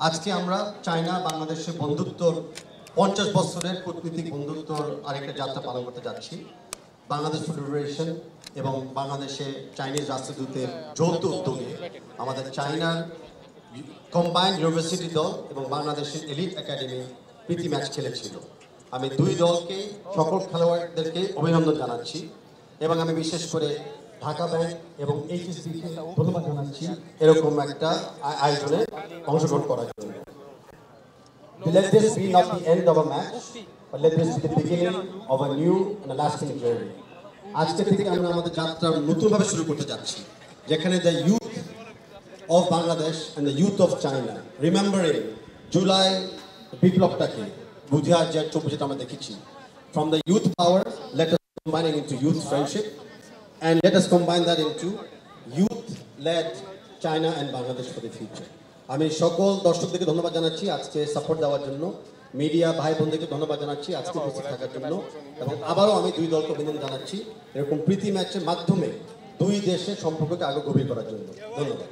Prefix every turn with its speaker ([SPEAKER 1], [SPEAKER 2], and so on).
[SPEAKER 1] আজকে আমরা চায়না বাংলাদেশের বন্ধুত্বর 50 বছরের কূটনীতিক বন্ধুত্বর আরেকটা যাত্রা পালন করতে যাচ্ছি। বাংলাদেশ ফেডারেশন এবং বাংলাদেশে চাইনিজ রাষ্ট্রদূতের যৌথ উদ্যোগে আমাদের চায়নার কম্বাইন্ড ইউনিভার্সিটি দল এবং বাংলাদেশের এলিট একাডেমি প্রীতি ম্যাচ খেলেছিল। আমি দুই দলকে সকল খেলোয়াড়দেরকে অভিনন্দন জানাচ্ছি এবং আমি বিশেষ করে ঢাকা ব্যাংক এবং এইচএসবিকে ধন্যবাদ জানাচ্ছি এরকম একটা আয়োজনে অংশগ্রহণ করার জন্য। Let this be not the end of a match, but let this be the beginning of a new and a lasting journey. আজকে থেকে আমরা আমাদের যাত্রা নতুনভাবে শুরু করতে যাচ্ছি, যেখানে the youth of Bangladesh and the youth of China, remembering July বিপ্লবটাকে 2024 আমরা দেখেছি, from the youth power, let us combine it into youth friendship, and let us combine that into youth-led China and Bangladesh for the future. আমি সকল দর্শকদেরকে ধন্যবাদ জানাচ্ছি আজকে support দেওয়ার জন্য, মিডিয়া ভাই বোনদেরকে ধন্যবাদ জানাচ্ছি আজকে উপস্থিত থাকার জন্য, এবং আবারও আমি দুই দলকে অভিনন্দন জানাচ্ছি এরকম প্রীতি ম্যাচের মাধ্যমে দুই দেশের সম্পর্ককে আরো গভীর করার জন্য। ধন্যবাদ।